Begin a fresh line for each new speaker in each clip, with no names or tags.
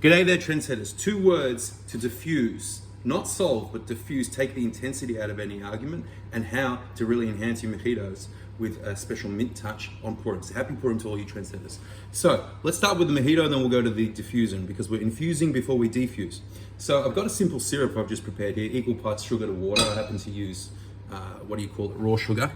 G'day there, trendsetters. 2 words to diffuse, not solve, but diffuse, take the intensity out of any argument, and how to really enhance your mojitos with a special mint touch on Purim. So happy Purim to all you trendsetters. So let's start with the mojito, and then we'll go to the diffusing, because we're infusing before we defuse. So I've got a simple syrup I've just prepared here, equal parts sugar to water. I happen to use, raw sugar.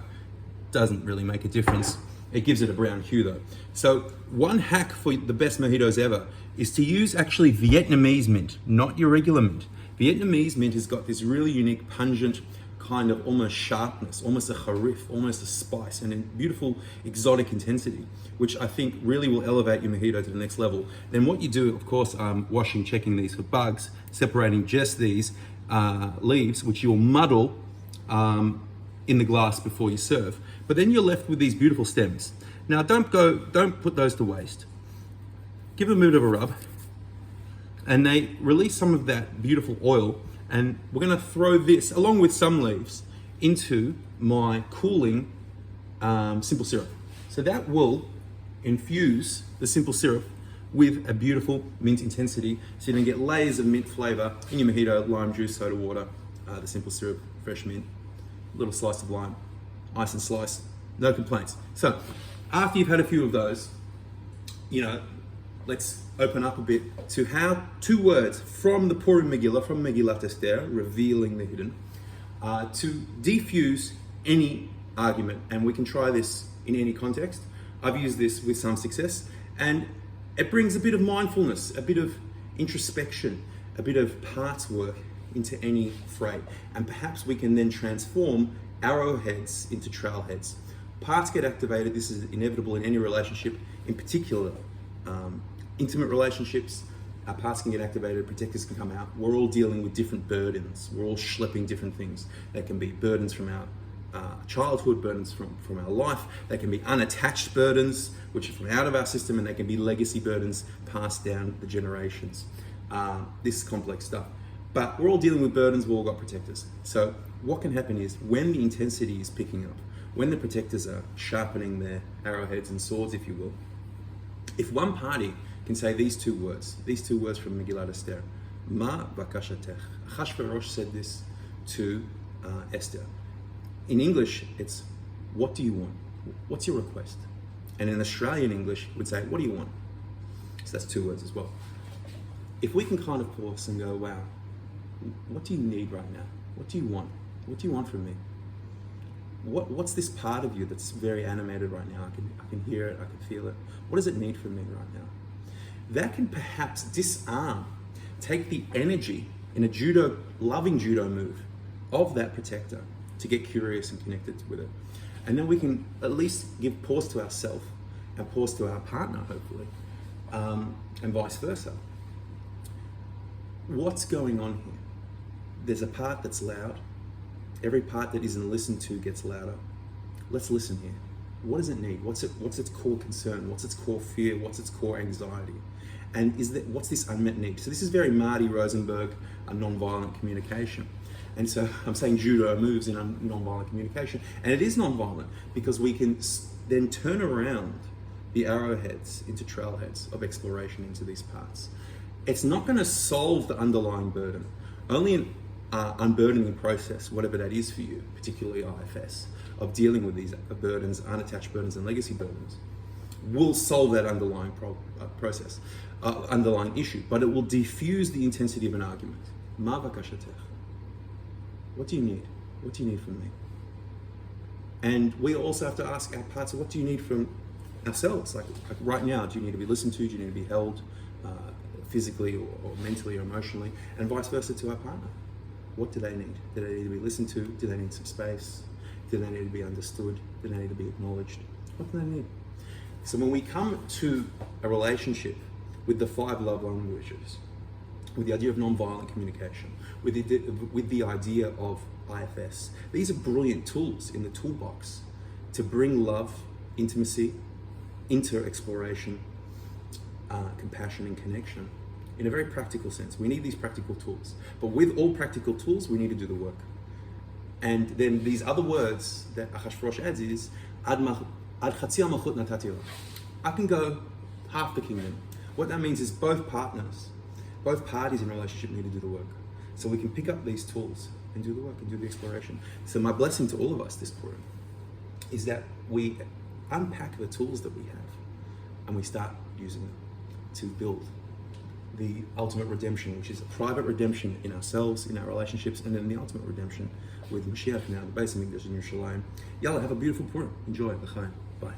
Doesn't really make a difference. It gives it a brown hue though. So one hack for the best mojitos ever is to use actually Vietnamese mint, not your regular mint. Vietnamese mint has got this really unique, pungent kind of almost sharpness, almost a harif, almost a spice, and a beautiful exotic intensity, which I think really will elevate your mojito to the next level. Then what you do, of course, washing, checking these for bugs, separating just these leaves, which you'll muddle in the glass before you serve. But then you're left with these beautiful stems. Now don't put those to waste. Give them a bit of a rub, and they release some of that beautiful oil, and we're gonna throw this, along with some leaves, into my cooling simple syrup. So that will infuse the simple syrup with a beautiful mint intensity, so you're gonna get layers of mint flavor in your mojito: lime juice, soda water, the simple syrup, fresh mint, little slice of lime, ice and slice, no complaints. So after you've had a few of those, let's open up a bit to how 2 words from the Purim Megillah, from Megillat Esther, revealing the hidden, to defuse any argument. And we can try this in any context. I've used this with some success, and it brings a bit of mindfulness, a bit of introspection, a bit of parts work into any fray. And perhaps we can then transform arrowheads into trailheads. Parts get activated. This is inevitable in any relationship, in particular intimate relationships. Our parts can get activated, protectors can come out. We're all dealing with different burdens. We're all schlepping different things. They can be burdens from our childhood, burdens from our life. They can be unattached burdens, which are from out of our system, and they can be legacy burdens passed down the generations. This is complex stuff. But we're all dealing with burdens, we've all got protectors. So what can happen is, when the intensity is picking up, when the protectors are sharpening their arrowheads and swords, if you will, if one party can say these 2 words from Megillat Esther, Ma bakashatech. Achashverosh said this to Esther. In English, it's, what do you want? What's your request? And in Australian English, we'd say, what do you want? So that's 2 words as well. If we can kind of pause and go, wow, what do you need right now? What do you want? What do you want from me? What's this part of you that's very animated right now? I can hear it, I can feel it. What does it need from me right now? That can perhaps disarm, take the energy in a loving judo move of that protector to get curious and connected with it. And then we can at least give pause to ourselves and pause to our partner, hopefully, and vice versa. What's going on here? There's a part that's loud. Every part that isn't listened to gets louder. Let's listen here. What does it need? What's its core concern? What's its core fear? What's its core anxiety? And what's this unmet need? So this is very Marty Rosenberg, a nonviolent communication. And so I'm saying judo moves in nonviolent communication, and it is nonviolent because we can then turn around the arrowheads into trailheads of exploration into these parts. It's not going to solve the underlying burden. Only an unburdening process, whatever that is for you, particularly IFS, of dealing with these burdens, unattached burdens and legacy burdens, will solve that underlying process, underlying issue, but it will diffuse the intensity of an argument. Ma bakashatech. What do you need? What do you need from me? And we also have to ask our parts, what do you need from ourselves? Like right now, do you need to be listened to? Do you need to be held physically or mentally or emotionally? And vice versa to our partner. What do they need? Do they need to be listened to? Do they need some space? Do they need to be understood? Do they need to be acknowledged? What do they need? So when we come to a relationship with the 5 love languages, with the idea of nonviolent communication, with the idea of IFS, these are brilliant tools in the toolbox to bring love, intimacy, inter-exploration, compassion and connection in a very practical sense. We need these practical tools. But with all practical tools, we need to do the work. And then these other words that Achashverosh adds is, Ad chatzia malchut natati lo. I can go half the kingdom. What that means is both partners both parties in a relationship need to do the work. So we can pick up these tools and do the work and do the exploration. So my blessing to all of us this Purim is that we unpack the tools that we have and we start using them to build the ultimate redemption, which is a private redemption in ourselves, in our relationships, and then the ultimate redemption with Mashiach now, the base of English in Yerushalayim. Yalla, have a beautiful Purim. Enjoy. L'chaim. Bye.